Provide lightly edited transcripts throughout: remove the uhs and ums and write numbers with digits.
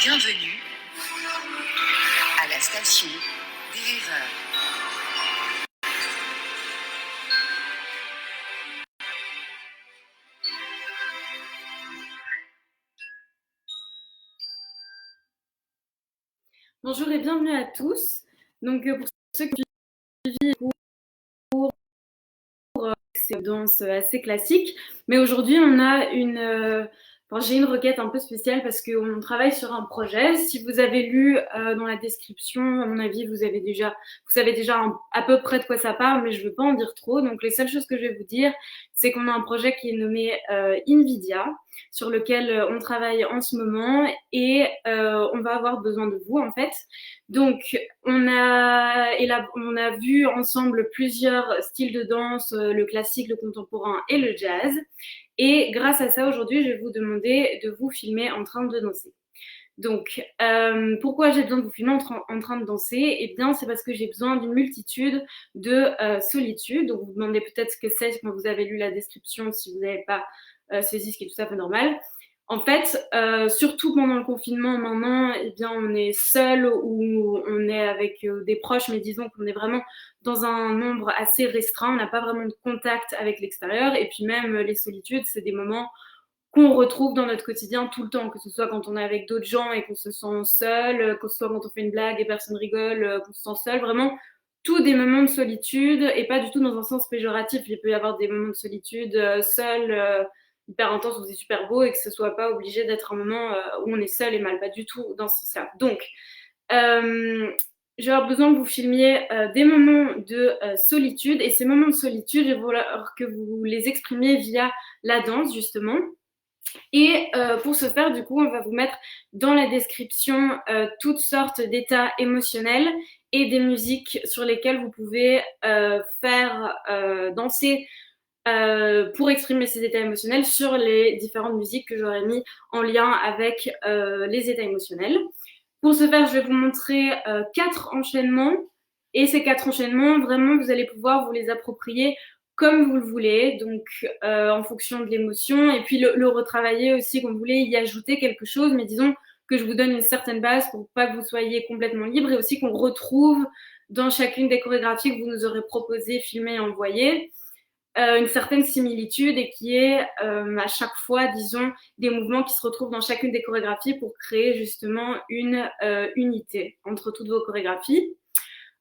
Bienvenue à la station des rêveurs. Bonjour et bienvenue à tous. Donc pour ceux qui suivent cours, c'est une danse assez classique, mais aujourd'hui on a j'ai une requête un peu spéciale parce qu'on travaille sur un projet. Si vous avez lu dans la description, à mon avis, vous savez déjà à peu près de quoi ça parle, mais je ne veux pas en dire trop. Donc les seules choses que je vais vous dire, c'est qu'on a un projet qui est nommé Nvidia, sur lequel on travaille en ce moment et on va avoir besoin de vous en fait. Donc on a vu ensemble plusieurs styles de danse, le classique, le contemporain et le jazz. Et grâce à ça, aujourd'hui, je vais vous demander de vous filmer en train de danser. Donc, pourquoi j'ai besoin de vous filmer en train de danser? Eh bien, c'est parce que j'ai besoin d'une multitude de solitude. Donc, vous vous demandez peut-être ce que c'est quand vous avez lu la description, si vous n'avez pas saisi, ce qui est tout à fait normal. En fait, surtout pendant le confinement maintenant, eh bien, on est seul ou on est avec des proches, mais disons qu'on est vraiment dans un nombre assez restreint. On n'a pas vraiment de contact avec l'extérieur. Et puis même les solitudes, c'est des moments qu'on retrouve dans notre quotidien tout le temps, que ce soit quand on est avec d'autres gens et qu'on se sent seul, que ce soit quand on fait une blague et personne rigole, qu'on se sent seul. Vraiment, tous des moments de solitude et pas du tout dans un sens péjoratif. Il peut y avoir des moments de solitude seul, hyper intense, où c'est super beau et que ce soit pas obligé d'être un moment où on est seul et mal, pas du tout dans ce sens-là. Donc, je vais avoir besoin que vous filmiez des moments de solitude et ces moments de solitude, je vais vouloir que vous les exprimiez via la danse justement. Et pour ce faire, du coup, on va vous mettre dans la description toutes sortes d'états émotionnels et des musiques sur lesquelles vous pouvez faire danser pour exprimer ces états émotionnels sur les différentes musiques que j'aurais mis en lien avec les états émotionnels. Pour ce faire, je vais vous montrer 4 enchaînements. Et ces 4 enchaînements, vraiment, vous allez pouvoir vous les approprier comme vous le voulez, donc en fonction de l'émotion, et puis le retravailler aussi comme vous voulez, y ajouter quelque chose, mais disons que je vous donne une certaine base pour pas que vous soyez complètement libre, et aussi qu'on retrouve dans chacune des chorégraphies que vous nous aurez proposées, filmées et envoyées, une certaine similitude et qui est à chaque fois, disons, des mouvements qui se retrouvent dans chacune des chorégraphies pour créer justement une unité entre toutes vos chorégraphies.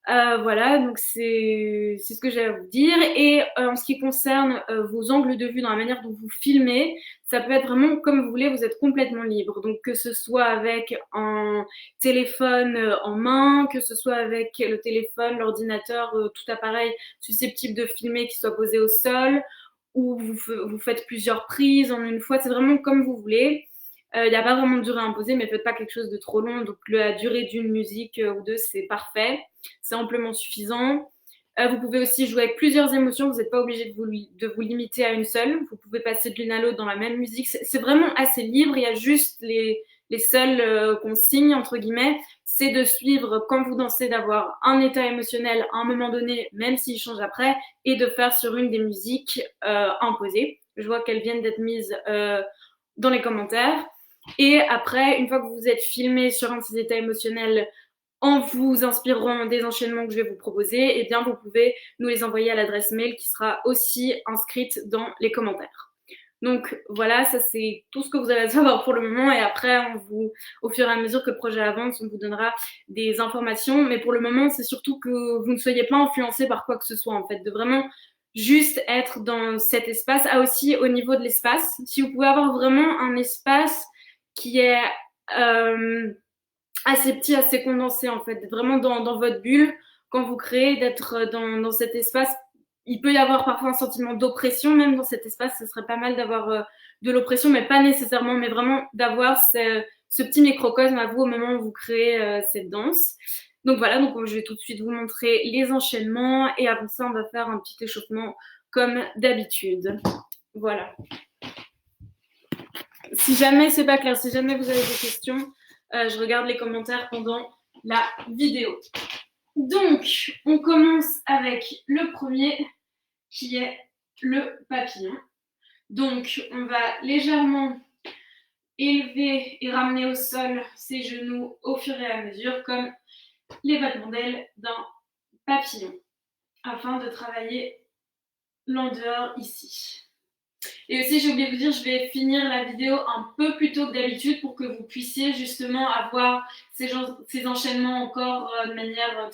Voilà, donc c'est ce que j'ai à vous dire. Et en ce qui concerne vos angles de vue dans la manière dont vous filmez, ça peut être vraiment comme vous voulez, vous êtes complètement libre. Donc que ce soit avec un téléphone en main, que ce soit avec le téléphone, l'ordinateur, tout appareil susceptible de filmer qui soit posé au sol, ou vous faites plusieurs prises en une fois, c'est vraiment comme vous voulez. Il n'y a pas vraiment de durée imposée, mais faites pas quelque chose de trop long. Donc la durée d'une musique ou deux, c'est parfait. C'est amplement suffisant. Vous pouvez aussi jouer avec plusieurs émotions. Vous n'êtes pas obligé de vous limiter à une seule. Vous pouvez passer de l'une à l'autre dans la même musique. C'est vraiment assez libre. Il y a juste les seules consignes, entre guillemets, c'est de suivre quand vous dansez, d'avoir un état émotionnel à un moment donné, même s'il change après, et de faire sur une des musiques imposées. Je vois qu'elles viennent d'être mises dans les commentaires. Et après, une fois que vous êtes filmé sur un de ces états émotionnels en vous inspirant des enchaînements que je vais vous proposer, eh bien, vous pouvez nous les envoyer à l'adresse mail qui sera aussi inscrite dans les commentaires. Donc voilà, ça c'est tout ce que vous avez à savoir pour le moment et après, au fur et à mesure que le projet avance, on vous donnera des informations. Mais pour le moment, c'est surtout que vous ne soyez pas influencé par quoi que ce soit en fait, de vraiment juste être dans cet espace. Ah aussi, au niveau de l'espace, si vous pouvez avoir vraiment un espace qui est assez petit, assez condensé en fait, vraiment dans votre bulle, quand vous créez, d'être dans cet espace. Il peut y avoir parfois un sentiment d'oppression même dans cet espace, ce serait pas mal d'avoir de l'oppression, mais pas nécessairement, mais vraiment d'avoir ce petit microcosme à vous au moment où vous créez cette danse. Donc voilà, donc je vais tout de suite vous montrer les enchaînements et après ça on va faire un petit échauffement comme d'habitude. Voilà. Si jamais c'est pas clair, si jamais vous avez des questions, je regarde les commentaires pendant la vidéo. Donc, on commence avec le premier qui est le papillon. Donc, on va légèrement élever et ramener au sol ses genoux au fur et à mesure, comme les battements d'ailes d'un papillon, afin de travailler l'endehors ici. Et aussi, j'ai oublié de vous dire, je vais finir la vidéo un peu plus tôt que d'habitude pour que vous puissiez justement avoir ces enchaînements encore de manière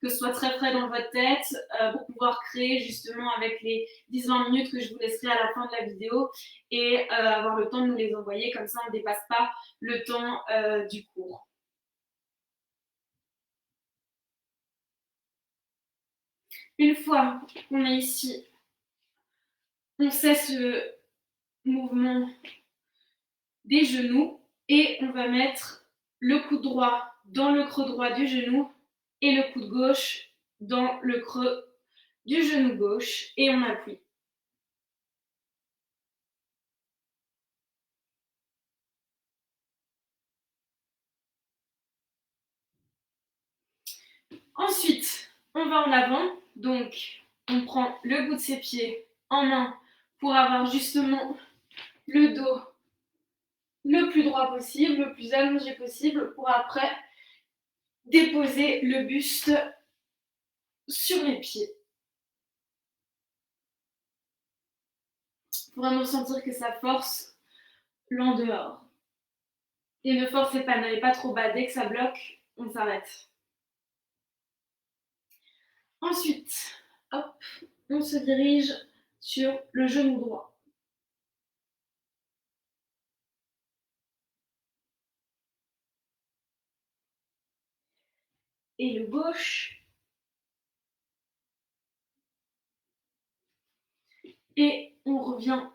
que ce soit très frais dans votre tête, pour pouvoir créer justement avec les 10-20 minutes que je vous laisserai à la fin de la vidéo et avoir le temps de nous les envoyer, comme ça on ne dépasse pas le temps du cours. Une fois qu'on est ici, on cesse le mouvement des genoux et on va mettre le coude droit dans le creux droit du genou et le coude gauche dans le creux du genou gauche et on appuie. Ensuite, on va en avant, donc on prend le bout de ses pieds en main pour avoir justement le dos le plus droit possible, le plus allongé possible, pour après déposer le buste sur les pieds. Pour vraiment sentir que ça force l'en dehors. Et ne forcez pas, n'allez pas trop bas. Dès que ça bloque, on s'arrête. Ensuite, hop, on se dirige sur le genou droit. Et le gauche. Et on revient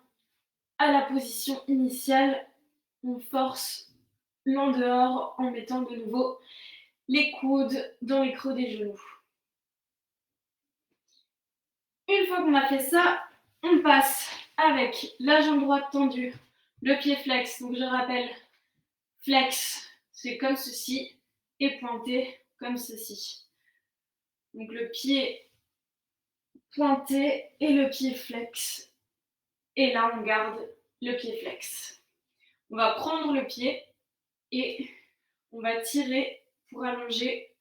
à la position initiale. On force l'en dehors en mettant de nouveau les coudes dans les creux des genoux. Une fois qu'on a fait ça, on passe avec la jambe droite tendue, le pied flex. Donc je rappelle, flex, c'est comme ceci, et pointé comme ceci. Donc le pied pointé et le pied flex. Et là, on garde le pied flex. On va prendre le pied et on va tirer pour allonger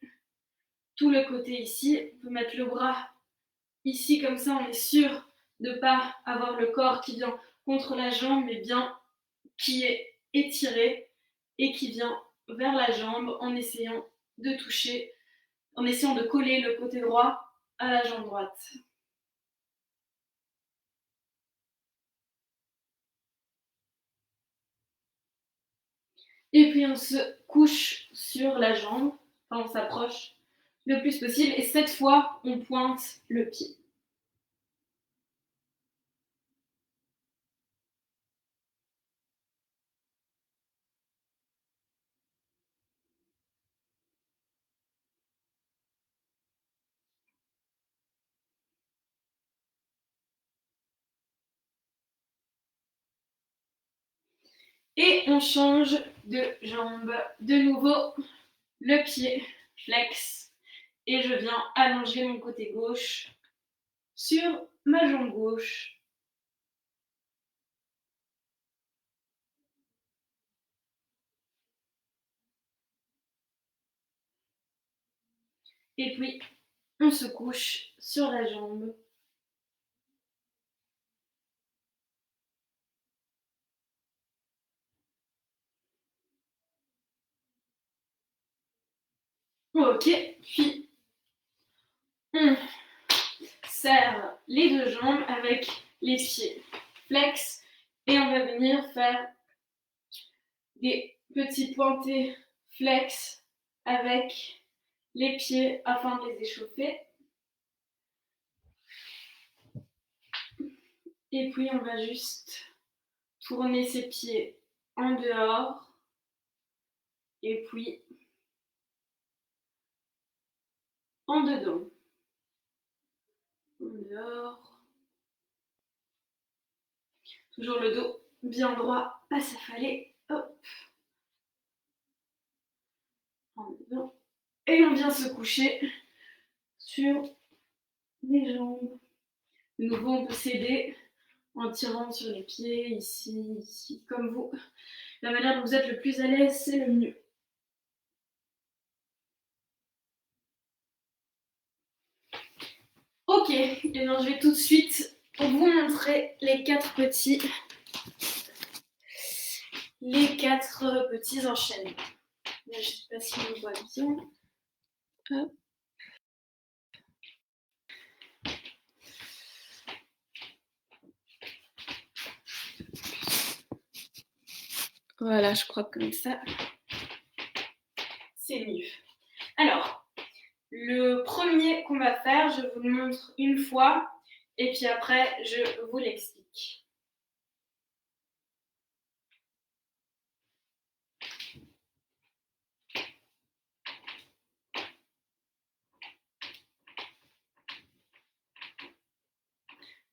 tout le côté ici. On peut mettre le bras ici, comme ça, on est sûr de ne pas avoir le corps qui vient contre la jambe, mais bien qui est étiré et qui vient vers la jambe en essayant de toucher, en essayant de coller le côté droit à la jambe droite. Et puis on se couche sur la jambe, enfin on s'approche le plus possible et cette fois on pointe le pied. Et on change de jambe. De nouveau, le pied flex. Et je viens allonger mon côté gauche sur ma jambe gauche. Et puis, on se couche sur la jambe. Ok, puis on serre les deux jambes avec les pieds flex et on va venir faire des petits pointés flex avec les pieds afin de les échauffer. Et puis on va juste tourner ses pieds en dehors et puis en dedans. En dehors. Toujours le dos bien droit, pas s'affaler. Hop. En dedans. Et on vient se coucher sur les jambes. De nouveau, on peut s'aider en tirant sur les pieds, ici, ici, comme vous. La manière dont vous êtes le plus à l'aise, c'est le mieux. Ok, et bien je vais tout de suite vous montrer les quatre petits enchaînements. Là, je ne sais pas si on voit bien. Hop. Voilà, je crois que comme ça, c'est mieux. Alors, le premier qu'on va faire, je vous le montre une fois et puis après, je vous l'explique.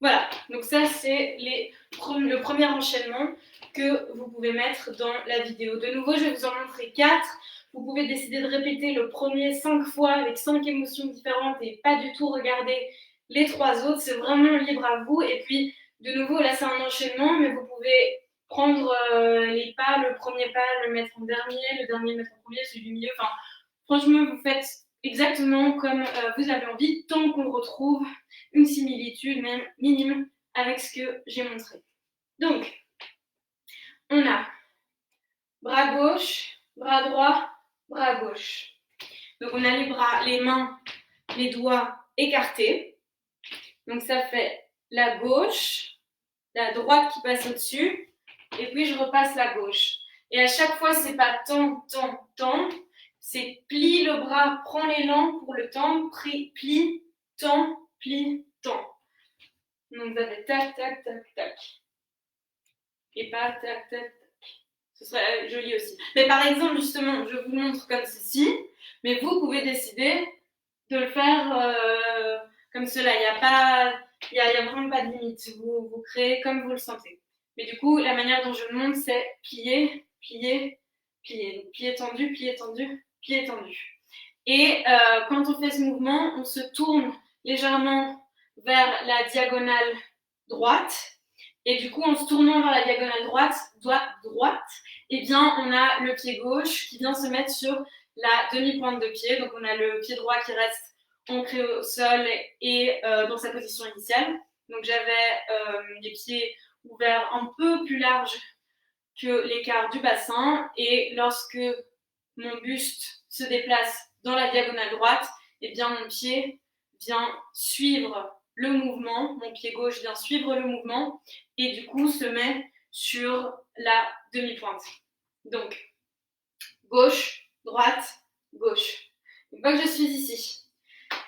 Voilà, donc ça c'est le premier enchaînement que vous pouvez mettre dans la vidéo. De nouveau, je vais vous en montrer 4. Vous pouvez décider de répéter le premier 5 fois avec 5 émotions différentes et pas du tout regarder les 3 autres. C'est vraiment libre à vous. Et puis, de nouveau, là c'est un enchaînement, mais vous pouvez prendre les pas, le premier pas, le mettre en dernier, le dernier mettre en premier, celui du milieu. Enfin, franchement, vous faites exactement comme vous avez envie, tant qu'on retrouve une similitude même minime avec ce que j'ai montré. Donc, on a bras gauche, bras droit, bras gauche. Donc, on a les bras, les mains, les doigts écartés. Donc, ça fait la gauche, la droite qui passe au-dessus, et puis je repasse la gauche. Et à chaque fois, c'est pas tant, tant, tant, c'est plie le bras, prends l'élan pour le temps, plie, tant, plie, tant. Donc ça fait tac, tac, tac, tac. Et pas tac, tac, tac. Ce serait joli aussi. Mais par exemple, justement, je vous montre comme ceci, mais vous pouvez décider de le faire comme cela. Il y a vraiment pas de limite. Vous créez comme vous le sentez. Mais du coup, la manière dont je le montre, c'est plier, plier, plier. Donc, plier tendu, plier tendu, plier tendu. Et quand on fait ce mouvement, on se tourne légèrement vers la diagonale droite. Et du coup, en se tournant vers la diagonale droite, eh bien, on a le pied gauche qui vient se mettre sur la demi-pointe de pied. Donc, on a le pied droit qui reste ancré au sol et dans sa position initiale. Donc, j'avais les pieds ouverts un peu plus larges que l'écart du bassin. Et lorsque mon buste se déplace dans la diagonale droite, eh bien mon pied vient suivre le mouvement, mon pied gauche vient suivre le mouvement et du coup se met sur la demi-pointe. Donc, gauche, droite, gauche. Une fois que je suis ici,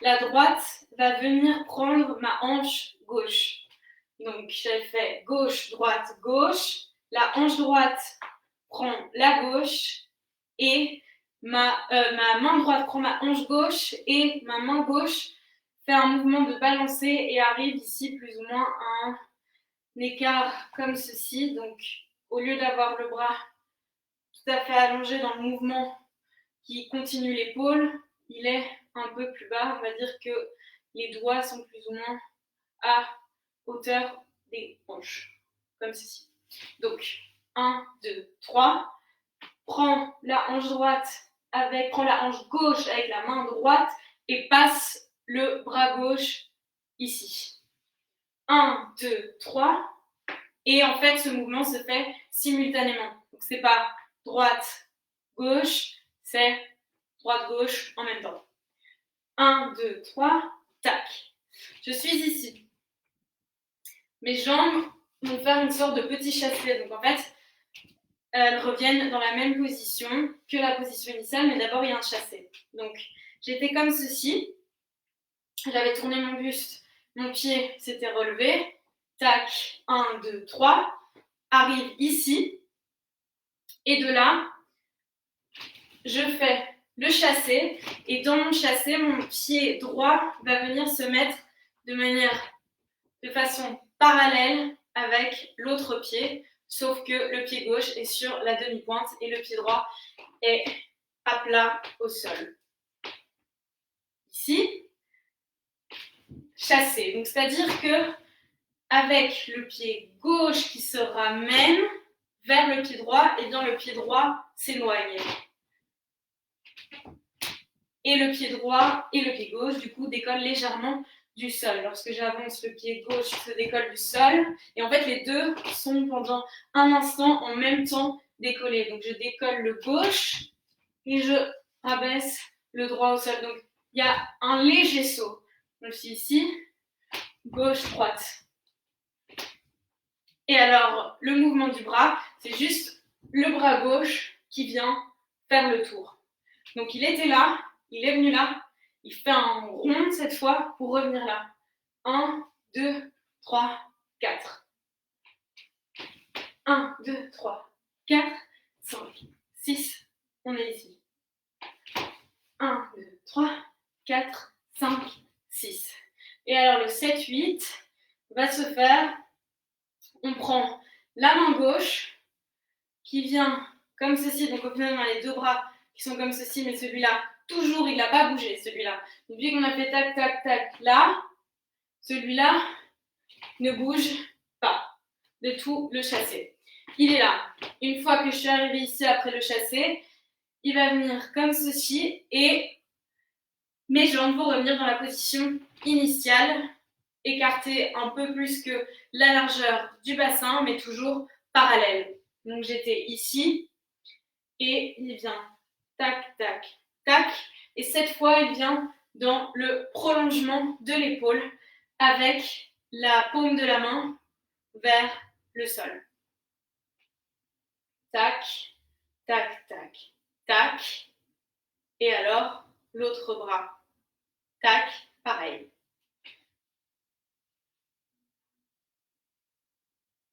la droite va venir prendre ma hanche gauche. Donc, j'ai fait gauche, droite, gauche. La hanche droite prend la gauche et ma main droite prend ma hanche gauche et ma main gauche fait un mouvement de balancer et arrive ici plus ou moins à un écart comme ceci. Donc, au lieu d'avoir le bras tout à fait allongé dans le mouvement qui continue l'épaule, il est un peu plus bas. On va dire que les doigts sont plus ou moins à hauteur des hanches, comme ceci. Donc, 1, 2, 3. Prends la hanche droite prends la hanche gauche avec la main droite et passe le bras gauche ici. 1, 2, 3. Et en fait, ce mouvement se fait simultanément. Donc, c'est pas droite, gauche, c'est droite, gauche en même temps. 1, 2, 3, tac. Je suis ici. Mes jambes vont faire une sorte de petit chassé. Donc, en fait, elles reviennent dans la même position que la position initiale, mais d'abord il y a un chassé. Donc j'étais comme ceci, j'avais tourné mon buste, mon pied s'était relevé, tac, 1, 2, 3, arrive ici, et de là, je fais le chassé, et dans mon chassé, mon pied droit va venir se mettre de façon parallèle avec l'autre pied, sauf que le pied gauche est sur la demi-pointe et le pied droit est à plat au sol. Ici, chassé. Donc, c'est-à-dire que avec le pied gauche qui se ramène vers le pied droit, et bien le pied droit s'éloigne. Et le pied droit et le pied gauche, du coup, décollent légèrement du sol. Lorsque j'avance, le pied gauche se décolle du sol. Et en fait, les deux sont pendant un instant en même temps décollés. Donc, je décolle le gauche et je rabaisse le droit au sol. Donc, il y a un léger saut. Je suis ici, gauche, droite. Et alors, le mouvement du bras, c'est juste le bras gauche qui vient faire le tour. Donc, il était là, il est venu là, il fait un rond cette fois pour revenir là. 1, 2, 3, 4. 1, 2, 3, 4, 5, 6. On est ici. 1, 2, 3, 4, 5, 6. Et alors le 7, 8 va se faire, on prend la main gauche qui vient comme ceci, donc au final on a les deux bras qui sont comme ceci, mais celui-là, toujours il n'a pas bougé, celui-là. Depuis qu'on a fait tac, tac, tac, là, celui-là ne bouge pas de tout le chassé. Il est là. Une fois que je suis arrivée ici après le chassé, il va venir comme ceci et mes jambes vont revenir dans la position initiale, écartées un peu plus que la largeur du bassin, mais toujours parallèle. Donc j'étais ici et il vient tac, tac, tac. Et cette fois, il vient dans le prolongement de l'épaule avec la paume de la main vers le sol. Tac, tac, tac, tac. Et alors, l'autre bras. Tac, pareil.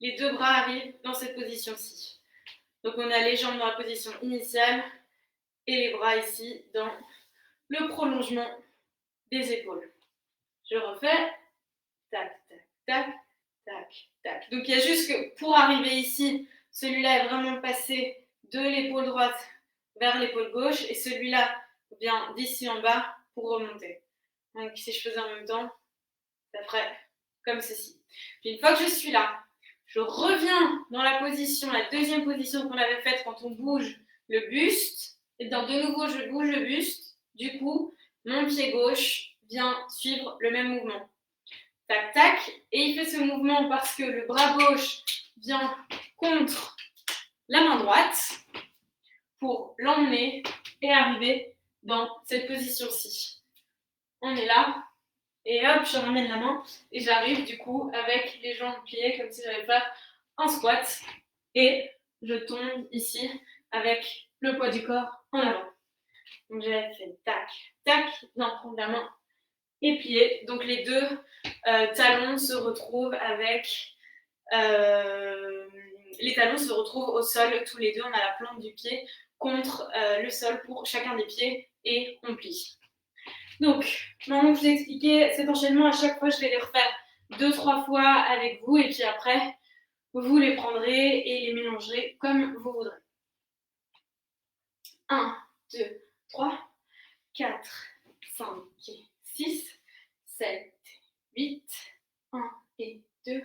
Les deux bras arrivent dans cette position-ci. Donc on a les jambes dans la position initiale et les bras ici dans le prolongement des épaules. Je refais. Tac, tac, tac, tac, tac. Donc il y a juste que pour arriver ici, celui-là est vraiment passé de l'épaule droite vers l'épaule gauche et celui-là vient d'ici en bas pour remonter. Donc si je faisais en même temps, ça ferait comme ceci. Puis une fois que je suis là, je reviens dans la position, la deuxième position qu'on avait faite quand on bouge le buste. Et bien de nouveau, je bouge le buste. Du coup, mon pied gauche vient suivre le même mouvement. Tac, tac. Et il fait ce mouvement parce que le bras gauche vient contre la main droite pour l'emmener et arriver dans cette position-ci. On est là. Et hop, je ramène la main et j'arrive du coup avec les jambes pliées comme si j'allais faire un squat. Et je tombe ici avec le poids du corps en avant. Donc j'avais fait tac, tac, non, prendre la main et plier. Donc les deux talons se retrouvent avec... les talons se retrouvent au sol, tous les deux, on a la plante du pied contre le sol pour chacun des pieds et on plie. Donc, maintenant que je vous ai expliqué cet enchaînement, à chaque fois, je vais les refaire 2-3 fois avec vous et puis après, vous les prendrez et les mélangerez comme vous voudrez. 1, 2, 3, 4, 5, 6, 7, 8, 1 et 2,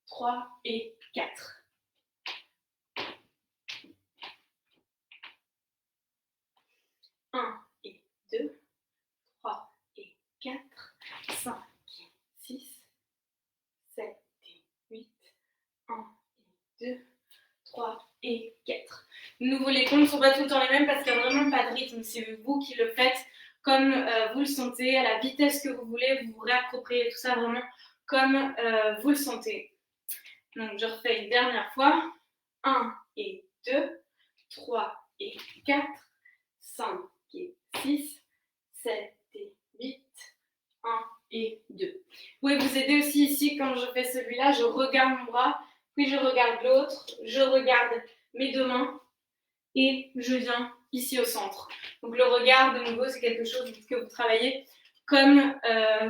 3 et 4. 1 et 2, 3 et 4, 5 et 6, 7 et 8, 1 et 2, 3 et 4. De nouveau, les comptes ne sont pas tout le temps les mêmes parce qu'il n'y a vraiment pas de rythme. C'est vous qui le faites comme vous le sentez, à la vitesse que vous voulez, vous vous réappropriez tout ça vraiment comme vous le sentez. Donc, je refais une dernière fois. 1 et 2, 3 et 4, 5 et 6, 7 et 8, 1 et 2. Vous pouvez vous aider aussi ici quand je fais celui-là, je regarde mon bras, puis je regarde l'autre, je regarde mes deux mains et je viens ici au centre. Donc le regard de nouveau c'est quelque chose que vous travaillez comme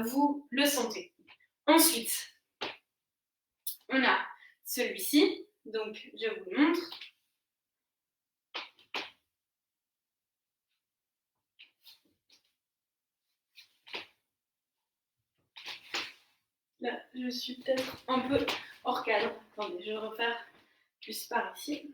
vous le sentez. Ensuite, on a celui-ci, donc je vous le montre. Là, je suis peut-être un peu hors cadre. Attendez, je vais refaire plus par ici.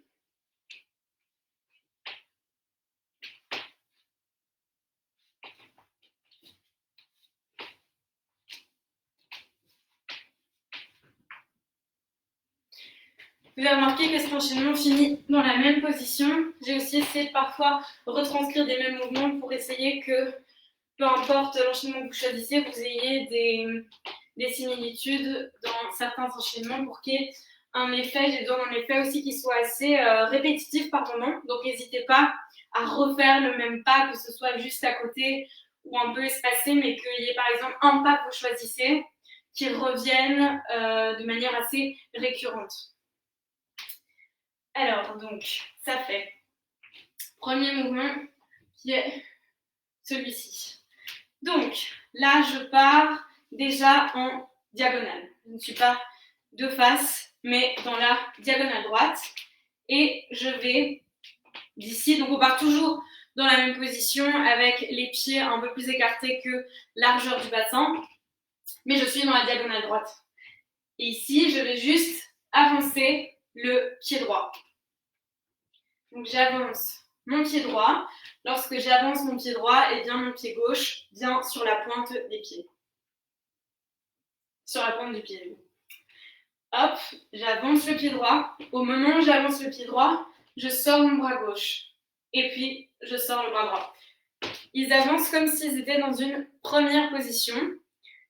Vous avez remarqué que cet enchaînement finit dans la même position. J'ai aussi essayé de parfois retranscrire des mêmes mouvements pour essayer que, peu importe l'enchaînement que vous choisissez, vous ayez des similitudes dans certains enchaînements pour qu'il y ait un effet, j'ai besoin d'un effet aussi qui soit assez répétitif par moment. Donc n'hésitez pas à refaire le même pas, que ce soit juste à côté ou un peu espacé, mais qu'il y ait par exemple un pas que vous choisissez qui revienne de manière assez récurrente. Alors, donc, ça fait premier mouvement qui est celui-ci. Donc, là, je pars déjà en diagonale. Je ne suis pas de face, mais dans la diagonale droite. Et je vais d'ici, donc on part toujours dans la même position avec les pieds un peu plus écartés que largeur du bassin. Mais je suis dans la diagonale droite. Et ici, je vais juste avancer le pied droit. Donc j'avance mon pied droit. Lorsque j'avance mon pied droit, et bien mon pied gauche vient sur la pointe des pieds. Sur la pointe du pied. Hop, j'avance le pied droit. Au moment où j'avance le pied droit, je sors mon bras gauche. Et puis, je sors le bras droit. Ils avancent comme s'ils étaient dans une première position.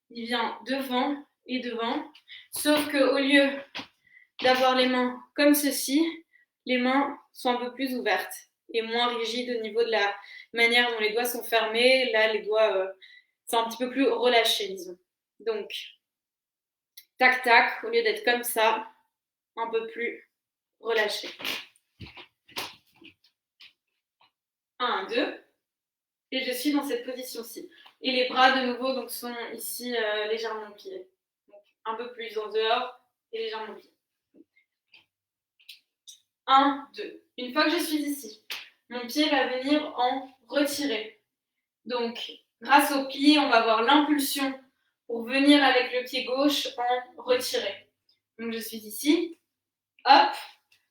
Il vient devant et devant. Sauf qu'au lieu d'avoir les mains comme ceci, les mains sont un peu plus ouvertes et moins rigides au niveau de la manière dont les doigts sont fermés. Là, les doigts sont un petit peu plus relâchés, disons. Donc, tac, tac, au lieu d'être comme ça, un peu plus relâché. 1, 2. Et je suis dans cette position-ci. Et les bras, de nouveau, donc, sont ici légèrement pliés. Donc, un peu plus en dehors et légèrement pliés. 1, 2. Une fois que je suis ici, mon pied va venir en retirer. Donc, grâce au pied, on va avoir l'impulsion pour venir avec le pied gauche en retirer. Donc, je suis ici, hop,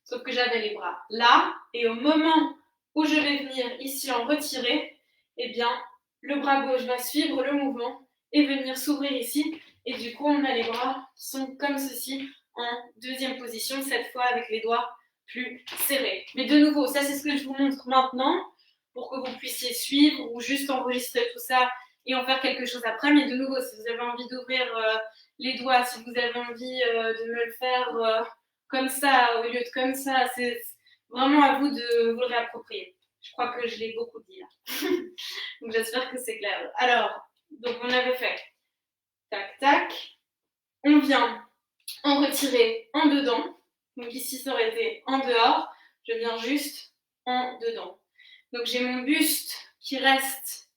sauf que j'avais les bras là, et au moment où je vais venir ici en retirer, eh bien, le bras gauche va suivre le mouvement et venir s'ouvrir ici, et du coup, on a les bras qui sont comme ceci, en deuxième position, cette fois avec les doigts plus serrés. Mais de nouveau, ça c'est ce que je vous montre maintenant, pour que vous puissiez suivre ou juste enregistrer tout ça et en faire quelque chose après. Mais de nouveau, si vous avez envie d'ouvrir les doigts, si vous avez envie de me le faire comme ça au lieu de comme ça, c'est vraiment à vous de vous le réapproprier. Je crois que je l'ai beaucoup dit là. Donc j'espère que c'est clair. Alors, donc on avait fait tac tac, on vient en retirer en dedans. Donc ici ça aurait été en dehors, je viens juste en dedans. Donc j'ai mon buste qui reste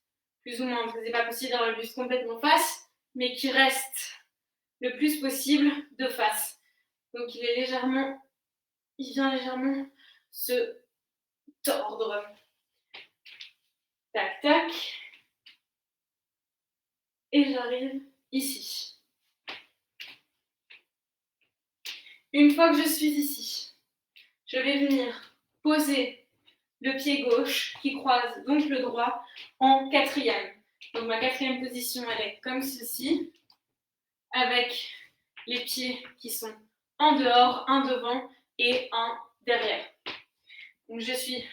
plus ou moins, parce que c'est pas possible d'avoir le buste complètement face, mais qui reste le plus possible de face. Donc il vient légèrement se tordre. Tac tac. Et j'arrive ici. Une fois que je suis ici, je vais venir poser le pied gauche qui croise donc le droit en quatrième. Donc ma quatrième position, elle est comme ceci, avec les pieds qui sont en dehors, un devant et un derrière. Donc je suis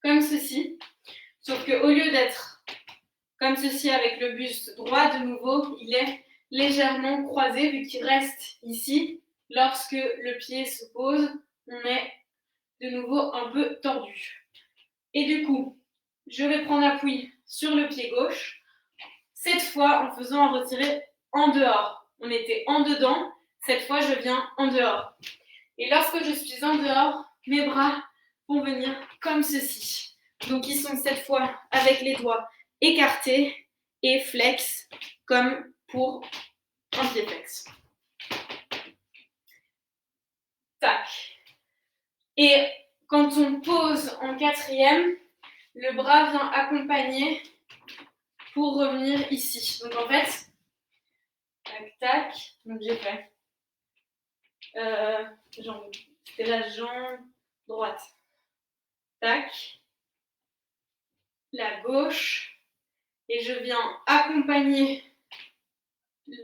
comme ceci, sauf qu'au lieu d'être comme ceci avec le buste droit, de nouveau, il est légèrement croisé vu qu'il reste ici. Lorsque le pied se pose, on est de nouveau un peu tordu. Et du coup, je vais prendre appui sur le pied gauche, cette fois en faisant un retiré en dehors. On était en dedans, cette fois je viens en dehors. Et lorsque je suis en dehors, mes bras vont venir comme ceci. Donc ils sont cette fois avec les doigts écartés et flex comme pour un pied flex. Tac. Et quand on pose en quatrième, le bras vient accompagner pour revenir ici. Donc en fait, tac, tac, tac. Donc j'ai fait jambe. C'était la jambe droite. Tac. La gauche. Et je viens accompagner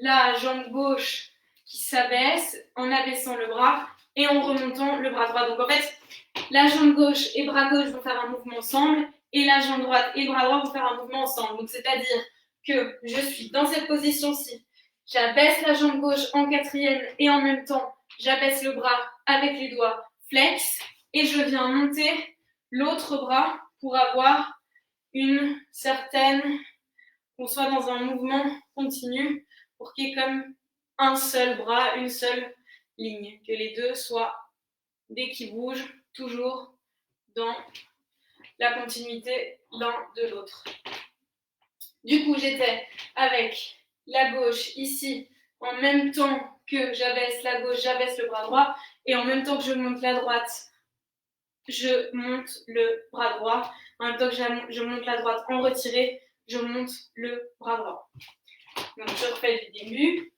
la jambe gauche qui s'abaisse en abaissant le bras et en remontant le bras droit. Donc en fait, la jambe gauche et le bras gauche vont faire un mouvement ensemble et la jambe droite et le bras droit vont faire un mouvement ensemble. Donc c'est-à-dire que je suis dans cette position-ci, j'abaisse la jambe gauche en quatrième et en même temps, j'abaisse le bras avec les doigts flex et je viens monter l'autre bras pour avoir une certaine, qu'on soit dans un mouvement continu pour qu'il y ait comme un seul bras, une seule ligne, que les deux soient, dès qu'ils bougent, toujours dans la continuité l'un de l'autre. Du coup, j'étais avec la gauche ici, en même temps que j'abaisse la gauche, j'abaisse le bras droit, et en même temps que je monte la droite, je monte le bras droit. En même temps que je monte la droite en retiré, je monte le bras droit. Donc, je refais du début.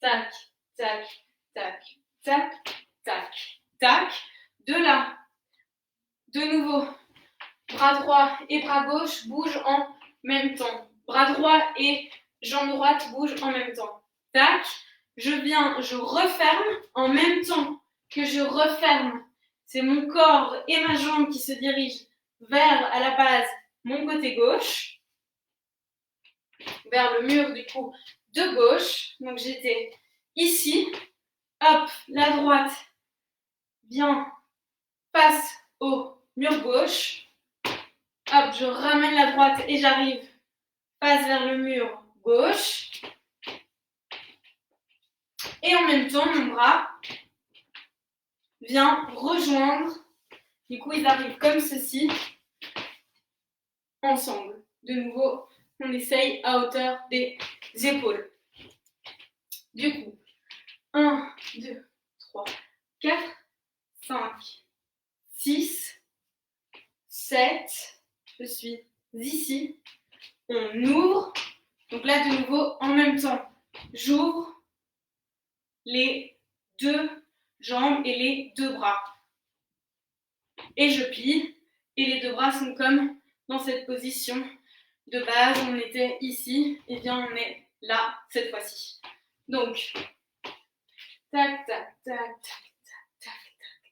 Tac, tac, tac, tac, tac, tac. De là, de nouveau, bras droit et bras gauche bougent en même temps. Bras droit et jambe droite bougent en même temps. Tac, je referme en même temps que je referme. C'est mon corps et ma jambe qui se dirigent vers, à la base, mon côté gauche, vers le mur du coup de gauche. Donc j'étais ici, hop, la droite vient, passe au mur gauche, hop, je ramène la droite et j'arrive, passe vers le mur gauche, et en même temps mon bras vient rejoindre, du coup ils arrivent comme ceci, ensemble. De nouveau, on essaye à hauteur des épaules. Du coup, 1, 2, 3, 4, 5, 6, 7, je suis ici, on ouvre, donc là de nouveau en même temps, j'ouvre les deux jambes et les deux bras, et je plie, et les deux bras sont comme dans cette position de base, on était ici, et bien on est là cette fois-ci. Donc, tac, tac, tac, tac, tac,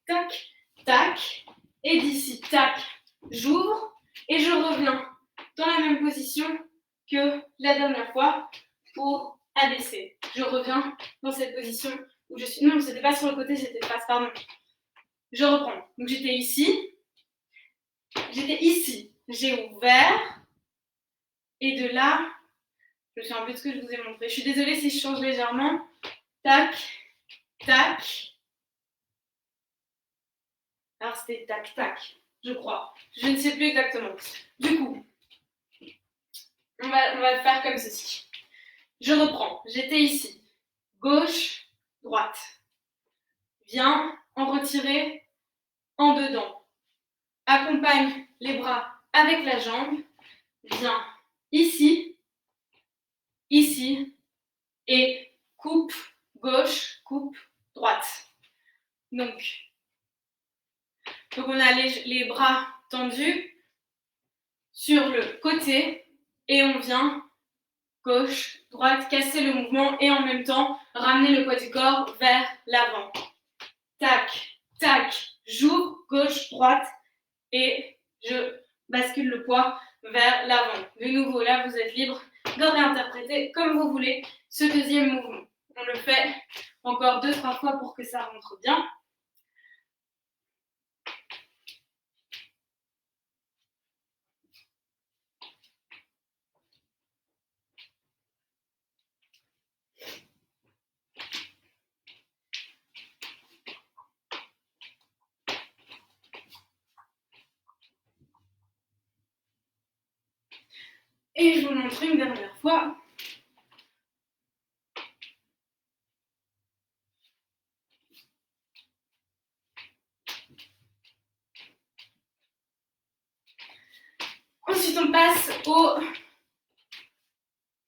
tac, tac, tac, et d'ici, tac, j'ouvre et je reviens dans la même position que la dernière fois pour abaisser. Je reviens dans cette position où je suis. Non, c'était pas sur le côté, j'étais face, pardon. Je reprends. Donc j'étais ici, j'ai ouvert, et de là, je suis un peu de ce que je vous ai montré. Je suis désolée si je change légèrement. Tac, tac. Alors c'était tac, tac, je crois. Je ne sais plus exactement. Du coup, on va faire comme ceci. Je reprends. J'étais ici. Gauche, droite. Viens en retirer en dedans. Accompagne les bras avec la jambe. Viens ici, ici, et coupe gauche, coupe droite. Donc on a les bras tendus sur le côté et on vient gauche, droite, casser le mouvement et en même temps ramener le poids du corps vers l'avant. Tac, tac, j'ouvre, gauche, droite et je bascule le poids vers l'avant. De nouveau, là, vous êtes libre de réinterpréter comme vous voulez ce deuxième mouvement. On le fait encore 2-3 fois pour que ça rentre bien. Et je vous montre une dernière fois. Ensuite, on passe au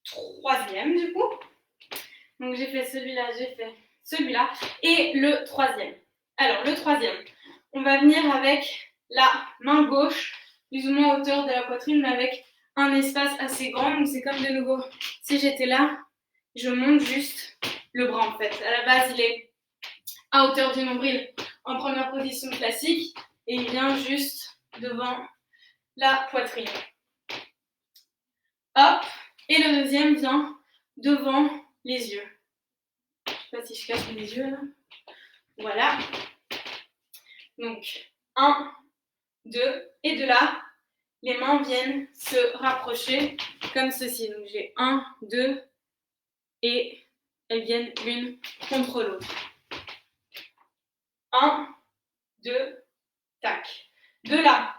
troisième, du coup. Donc j'ai fait celui-là, j'ai fait celui-là. Et le troisième. Alors le troisième, on va venir avec la main gauche, plus ou moins à hauteur de la poitrine, mais avec un espace assez grand. Donc c'est comme de nouveau, si j'étais là, je monte juste le bras en fait. À la base, il est à hauteur du nombril en première position classique et il vient juste devant la poitrine. Hop, et le deuxième vient devant les yeux. Je ne sais pas si je cache les yeux là. Voilà. Donc, 1, 2, et de là, les mains viennent se rapprocher comme ceci. Donc, j'ai 1, 2, et elles viennent l'une contre l'autre. 1, 2, tac. De là,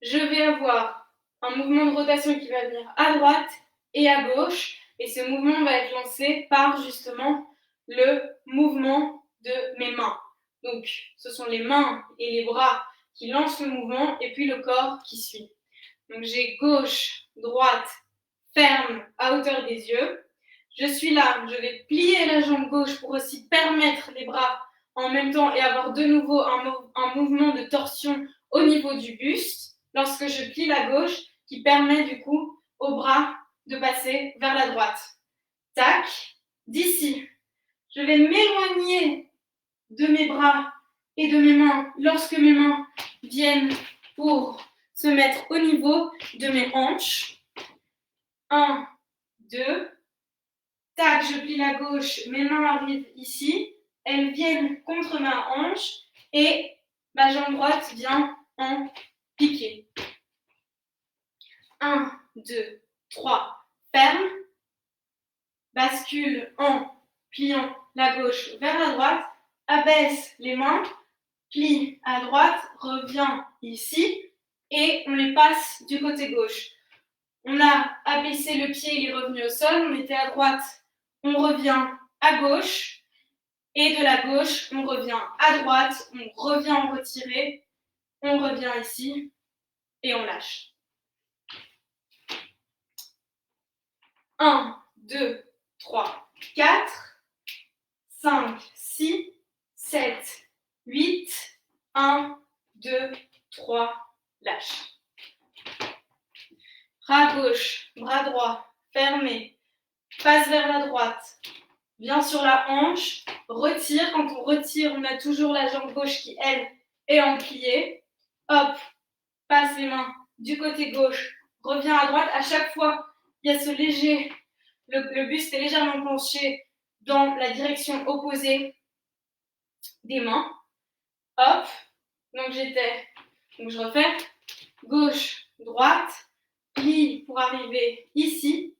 je vais avoir un mouvement de rotation qui va venir à droite et à gauche. Et ce mouvement va être lancé par justement le mouvement de mes mains. Donc, ce sont les mains et les bras qui lancent le mouvement et puis le corps qui suit. Donc, j'ai gauche, droite, ferme à hauteur des yeux. Je suis là, je vais plier la jambe gauche pour aussi permettre les bras en même temps et avoir de nouveau un mouvement de torsion au niveau du buste lorsque je plie la gauche qui permet du coup au bras de passer vers la droite. Tac, d'ici, je vais m'éloigner de mes bras et de mes mains lorsque mes mains viennent pour se mettre au niveau de mes hanches. 1, 2, tac, je plie la gauche, mes mains arrivent ici, elles viennent contre ma hanche et ma jambe droite vient en piqué. 1, 2, 3, ferme, bascule en pliant la gauche vers la droite, abaisse les mains, plie à droite, revient ici et on les passe du côté gauche. On a abaissé le pied, il est revenu au sol, on était à droite, on revient à gauche et de la gauche, on revient à droite, on revient en retiré, on revient ici et on lâche. 1, 2, 3, 4, 5, 6, 7, 8, 1, 2, 3, lâche. Bras gauche, bras droit, fermé, passe vers la droite, viens sur la hanche, retire. Quand on retire, on a toujours la jambe gauche qui, elle, est en plié. Hop, passe les mains du côté gauche, reviens à droite. À chaque fois, il y a ce léger, le buste est légèrement penché dans la direction opposée des mains. Hop, donc je refais, gauche, droite, plie pour arriver ici,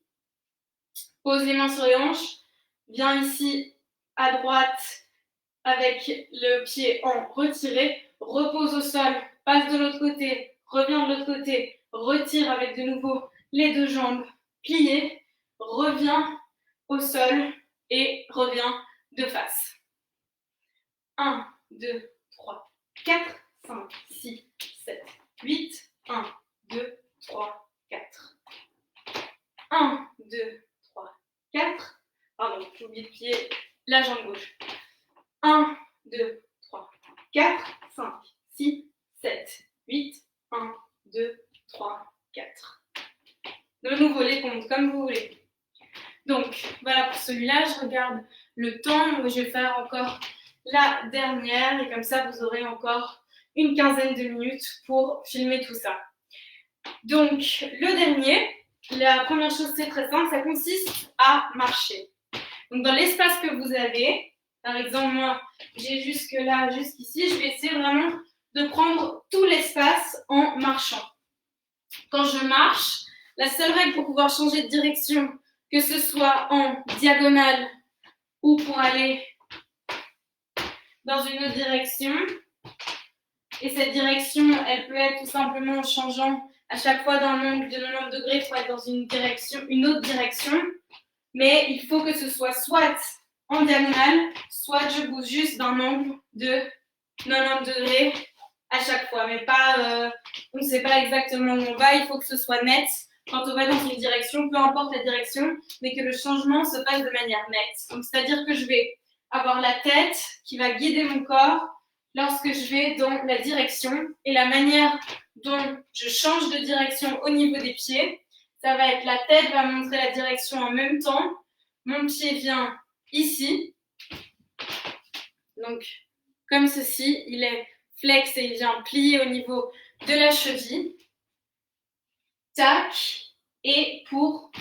pose les mains sur les hanches, viens ici à droite avec le pied en retiré, repose au sol, passe de l'autre côté, reviens de l'autre côté, retire avec de nouveau les deux jambes pliées, reviens au sol et reviens de face. 1, 2, 3, 4, 5, 6, 7, 8, 1, 2, 3, 4. 1, 2, 3, 4. Pardon, j'ai oublié de plier la jambe gauche. 1, 2, 3, 4, 5, 6, 7, 8, 1, 2, 3, 4. De nouveau, les comptes comme vous voulez. Donc, voilà pour celui-là, je regarde le temps, je vais faire encore la dernière et comme ça, vous aurez encore une quinzaine de minutes pour filmer tout ça. Donc, le dernier, la première chose, c'est très simple, ça consiste à marcher. Donc, dans l'espace que vous avez, par exemple, moi, j'ai jusque là, jusqu'ici, je vais essayer vraiment de prendre tout l'espace en marchant. Quand je marche, la seule règle pour pouvoir changer de direction, que ce soit en diagonale ou pour aller dans une autre direction, et cette direction, elle peut être tout simplement en changeant à chaque fois d'un angle de 90 degrés pour être dans une autre direction, mais il faut que ce soit en diagonale, soit je bouge juste d'un angle de 90 degrés à chaque fois, mais pas, on ne sait pas exactement où on va, il faut que ce soit net quand on va dans une direction, peu importe la direction, mais que le changement se passe de manière nette. Donc, c'est-à-dire que je vais avoir la tête qui va guider mon corps lorsque je vais dans la direction et la manière dont je change de direction au niveau des pieds, ça va être la tête va montrer la direction en même temps. Mon pied vient ici. Donc, comme ceci, il est flex et il vient plier au niveau de la cheville. Tac. Et pour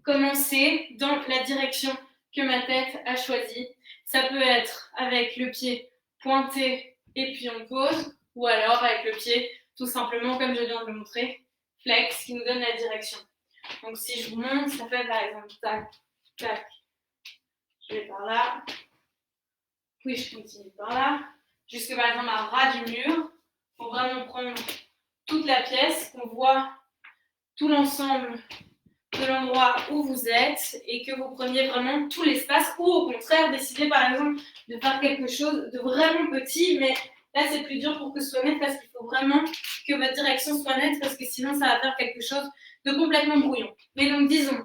commencer dans la direction que ma tête a choisie, ça peut être avec le pied pointé et puis on pose, ou alors avec le pied tout simplement, comme je viens de le montrer, flex, qui nous donne la direction. Donc si je vous montre, ça fait par exemple tac, tac, je vais par là, puis je continue par là, jusque par exemple à ras du mur, pour vraiment prendre toute la pièce, qu'on voit tout l'ensemble de l'endroit où vous êtes et que vous preniez vraiment tout l'espace, ou au contraire décider par exemple de faire quelque chose de vraiment petit, mais là c'est plus dur pour que ce soit net parce qu'il faut vraiment que votre direction soit nette parce que sinon ça va faire quelque chose de complètement brouillon. Mais donc disons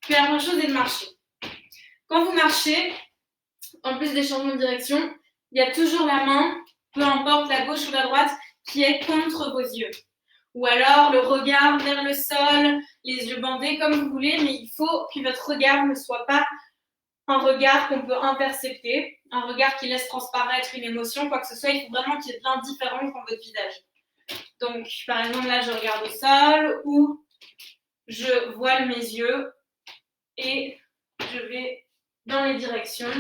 que la première chose est de marcher. Quand vous marchez, en plus des changements de direction, il y a toujours la main, peu importe la gauche ou la droite, qui est contre vos yeux. Ou alors le regard vers le sol, les yeux bandés comme vous voulez, mais il faut que votre regard ne soit pas un regard qu'on peut intercepter, un regard qui laisse transparaître une émotion, quoi que ce soit. Il faut vraiment qu'il y ait de l'indifférence dans votre visage. Donc, par exemple, là, je regarde au sol ou je voile mes yeux et je vais dans les directions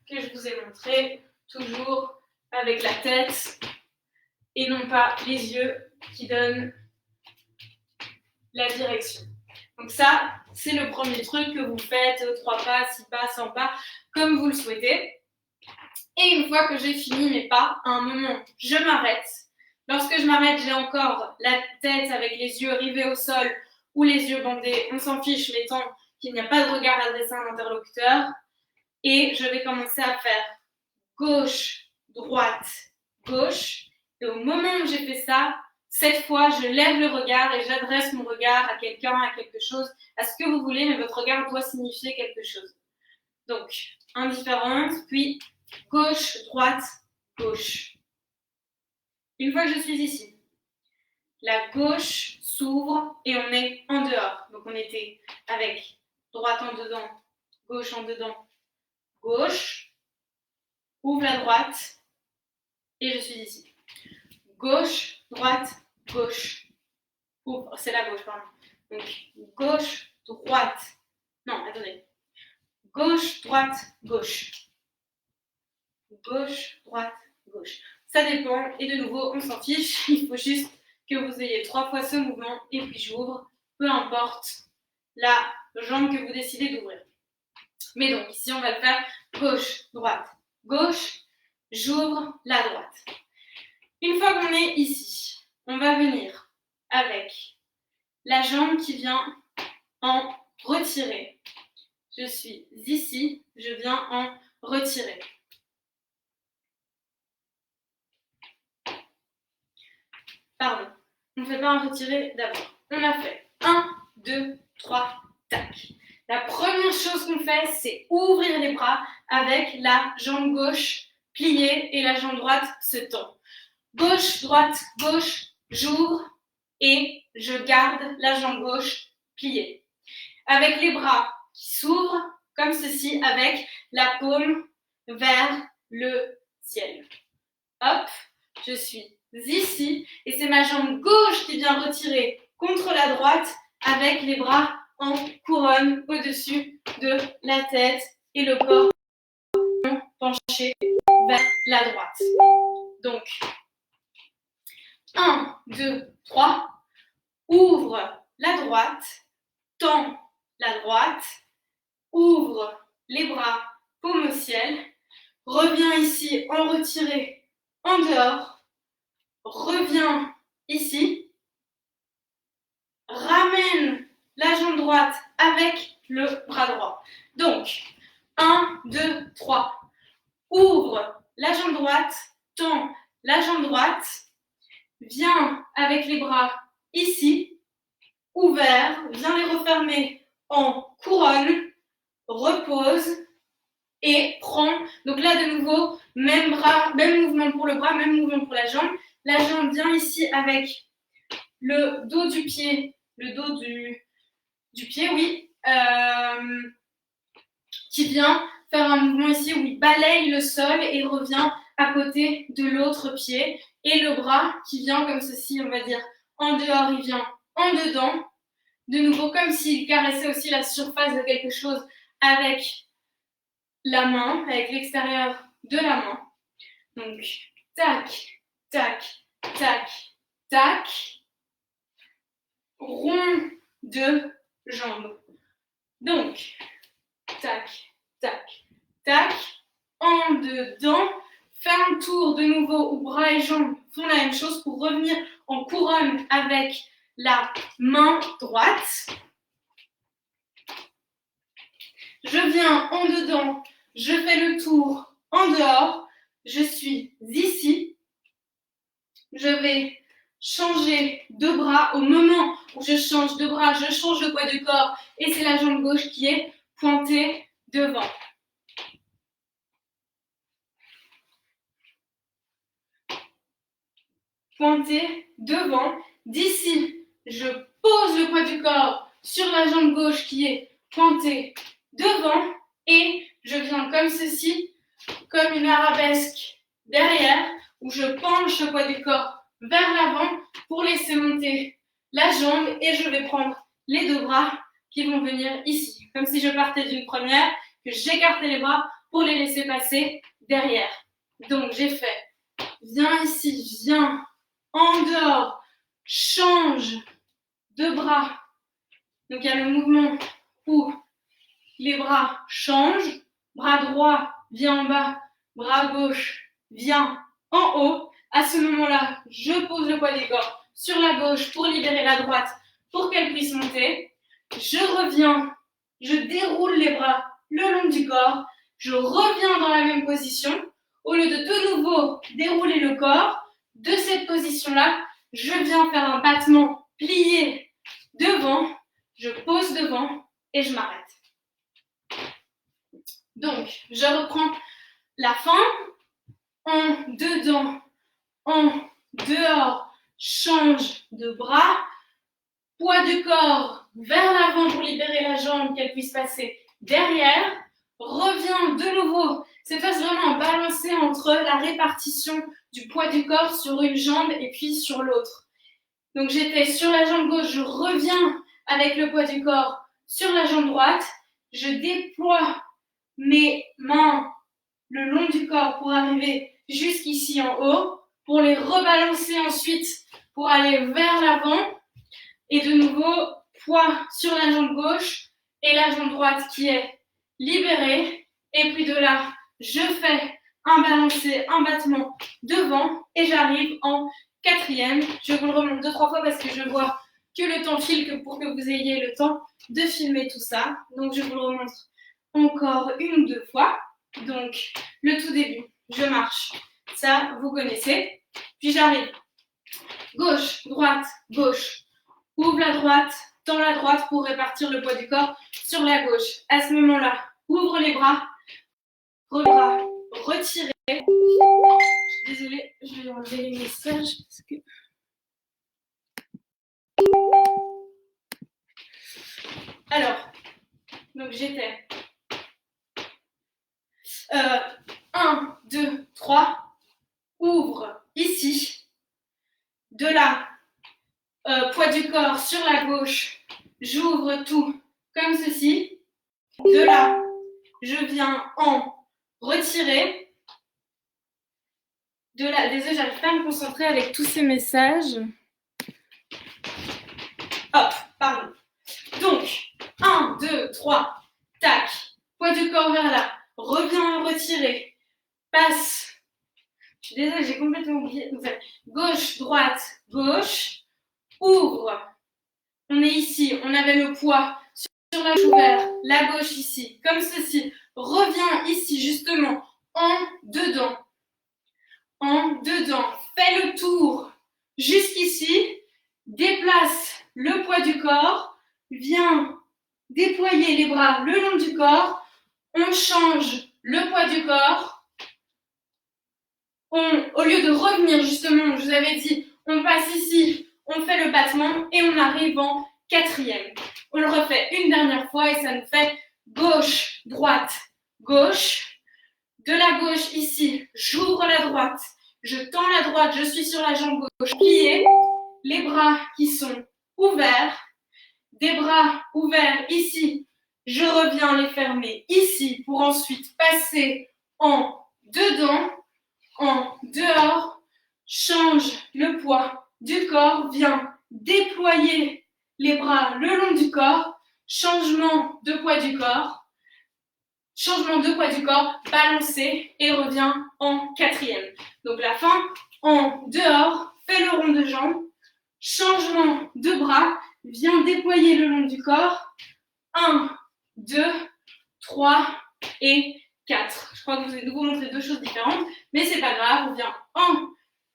que je vous ai montrées, toujours avec la tête et non pas les yeux qui donnent la direction. Donc ça, c'est le premier truc que vous faites, 3 pas, 6 pas, 100 pas, comme vous le souhaitez. Et une fois que j'ai fini mes pas, à un moment, je m'arrête. Lorsque je m'arrête, j'ai encore la tête avec les yeux rivés au sol ou les yeux bandés. On s'en fiche, mais tant qu'il n'y a pas de regard adressé à un interlocuteur. Et je vais commencer à faire gauche, droite, gauche. Et au moment où j'ai fait ça, cette fois, je lève le regard et j'adresse mon regard à quelqu'un, à quelque chose, à ce que vous voulez, mais votre regard doit signifier quelque chose. Donc, indifférente, puis gauche, droite, gauche. Une fois que je suis ici, la gauche s'ouvre et on est en dehors. Donc, on était avec droite en dedans, gauche en dedans, gauche, ouvre la droite et je suis ici. Gauche, droite, gauche. Ouvre, c'est la gauche, pardon. Donc, gauche, droite. Non, attendez. Gauche, droite, gauche. Gauche, droite, gauche. Ça dépend. Et de nouveau, on s'en fiche. Il faut juste que vous ayez 3 fois ce mouvement. Et puis j'ouvre. Peu importe la jambe que vous décidez d'ouvrir. Mais donc, ici, on va le faire gauche, droite, gauche. J'ouvre la droite. Une fois qu'on est ici, on va venir avec la jambe qui vient en retirer. Je suis ici, je viens en retirer. Pardon, on ne fait pas un retirer d'abord. On a fait 1, 2, 3, tac. La première chose qu'on fait, c'est ouvrir les bras avec la jambe gauche pliée et la jambe droite se tend. Gauche, droite, gauche, j'ouvre et je garde la jambe gauche pliée. Avec les bras qui s'ouvrent comme ceci, avec la paume vers le ciel. Hop, je suis ici et c'est ma jambe gauche qui vient retirer contre la droite avec les bras en couronne au-dessus de la tête et le corps penché vers la droite. Donc, 1, 2, 3, ouvre la droite, tend la droite, ouvre les bras, paume au ciel, reviens ici en retiré, en dehors, reviens ici, ramène la jambe droite avec le bras droit. Donc, 1, 2, 3, ouvre la jambe droite, tend la jambe droite, viens avec les bras ici, ouvert, viens les refermer en couronne, repose et prends. Donc là, de nouveau, même bras, même mouvement pour le bras, même mouvement pour la jambe. La jambe vient ici avec le dos du pied, le dos du pied, oui, qui vient faire un mouvement ici où il balaye le sol et revient à côté de l'autre pied. Et le bras qui vient comme ceci, on va dire, en dehors, il vient en dedans. De nouveau, comme s'il caressait aussi la surface de quelque chose avec la main, avec l'extérieur de la main. Donc, tac, tac, tac, tac. Rond de jambes. Donc, tac, tac, tac. En dedans. Fais un tour de nouveau où bras et jambes font la même chose pour revenir en couronne avec la main droite. Je viens en dedans, je fais le tour en dehors, je suis ici. Je vais changer de bras. Au moment où je change de bras, je change le poids du corps et c'est la jambe gauche qui est pointée devant. Pointée devant. D'ici, je pose le poids du corps sur la jambe gauche qui est pointée devant et je viens comme ceci, comme une arabesque derrière, où je penche le poids du corps vers l'avant pour laisser monter la jambe et je vais prendre les deux bras qui vont venir ici, comme si je partais d'une première, que j'écartais les bras pour les laisser passer derrière. Donc j'ai fait, viens ici, viens en dehors, change de bras. Donc il y a le mouvement où les bras changent, bras droit vient en bas, bras gauche vient en haut. À ce moment-là, je pose le poids du corps sur la gauche pour libérer la droite, pour qu'elle puisse monter. Je reviens, je déroule les bras le long du corps, je reviens dans la même position. Au lieu de nouveau dérouler le corps, de cette position-là, je viens faire un battement plié devant, je pose devant et je m'arrête. Donc, je reprends la fin, en dedans, en dehors, change de bras, poids du corps vers l'avant pour libérer la jambe, qu'elle puisse passer derrière, reviens de nouveau, cette fois vraiment balancer entre la répartition du poids du corps sur une jambe et puis sur l'autre. Donc j'étais sur la jambe gauche, je reviens avec le poids du corps sur la jambe droite, je déploie mes mains le long du corps pour arriver jusqu'ici en haut, pour les rebalancer ensuite pour aller vers l'avant et de nouveau poids sur la jambe gauche et la jambe droite qui est libérée et puis de là je fais un balancé, un battement devant et j'arrive en quatrième. Je vous le remonte 2-3 fois parce que je vois que le temps file pour que vous ayez le temps de filmer tout ça. Donc je vous le remonte encore 1 ou 2 fois. Donc le tout début, je marche, ça vous connaissez. Puis j'arrive, gauche, droite, gauche. Ouvre la droite, tends la droite pour répartir le poids du corps sur la gauche. À ce moment-là, ouvre les bras, retirez. Je suis désolée, je vais enlever les messages parce que... Alors, donc j'étais 1, 2, 3, ouvre ici. De là, poids du corps sur la gauche, j'ouvre tout comme ceci. De là, je viens en retirer. De là, désolé, j'arrive pas à me concentrer avec tous ces messages. Hop, pardon. Donc, 1, 2, 3, tac, poids du corps vers là, reviens en retirer, passe. Je suis désolée, j'ai complètement oublié. Donc, gauche, droite, gauche, ouvre. On est ici, on avait le poids sur la gauche ouverte, la gauche ici, comme ceci. Reviens ici, justement, en dedans. En dedans. Fais le tour jusqu'ici déplace le poids du corps, vient déployer les bras le long du corps, on change le poids du corps, au lieu de revenir justement, je vous avais dit, on passe ici, on fait le battement et on arrive en quatrième. On le refait une dernière fois et ça nous fait gauche, droite, gauche. De la gauche ici, j'ouvre la droite, je tends la droite, je suis sur la jambe gauche pliée, les bras qui sont ouverts, des bras ouverts ici, je reviens les fermer ici pour ensuite passer en dedans, en dehors, change le poids du corps, viens déployer les bras le long du corps, changement de poids du corps, balancé et revient en quatrième. Donc la fin, en dehors, fais le rond de jambes, changement de bras, viens déployer le long du corps, 1, 2, 3 et 4. Je crois que je vous ai de vous montrer deux choses différentes, mais c'est pas grave, on vient en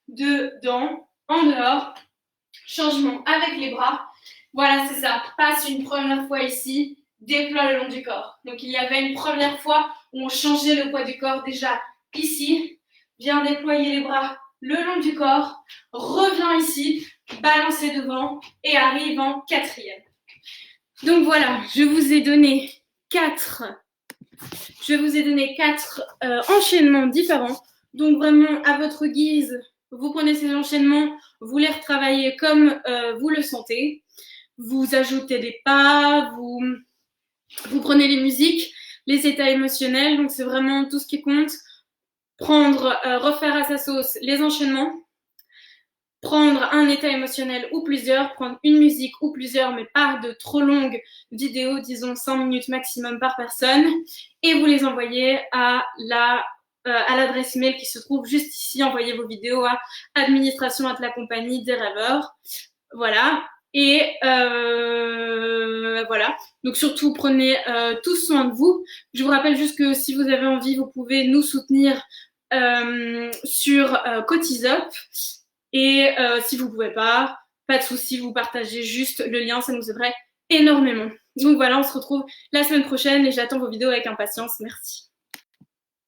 dedans, en dehors, changement avec les bras. Voilà, c'est ça. Passe une première fois ici, déploie le long du corps. Donc il y avait une première fois où on changeait le poids du corps déjà ici, viens déployer les bras le long du corps, reviens ici, balancer devant et arrive en quatrième. Donc voilà, je vous ai donné quatre enchaînements différents. Donc vraiment, à votre guise, vous prenez ces enchaînements, vous les retravaillez comme vous le sentez. Vous ajoutez des pas, vous prenez les musiques, les états émotionnels. Donc c'est vraiment tout ce qui compte. Refaire à sa sauce les enchaînements. Prendre un état émotionnel ou plusieurs, prendre une musique ou plusieurs, mais pas de trop longues vidéos, disons 5 minutes maximum par personne, et vous les envoyez à l'adresse email qui se trouve juste ici. Envoyez vos vidéos à administration@lacompagnie des rêveurs. Voilà. Et voilà. Donc surtout, prenez tous soin de vous. Je vous rappelle juste que si vous avez envie, vous pouvez nous soutenir sur Cotisop. Et si vous ne pouvez pas de souci, vous partagez juste le lien, ça nous aiderait énormément. Donc voilà, on se retrouve la semaine prochaine et j'attends vos vidéos avec impatience. Merci.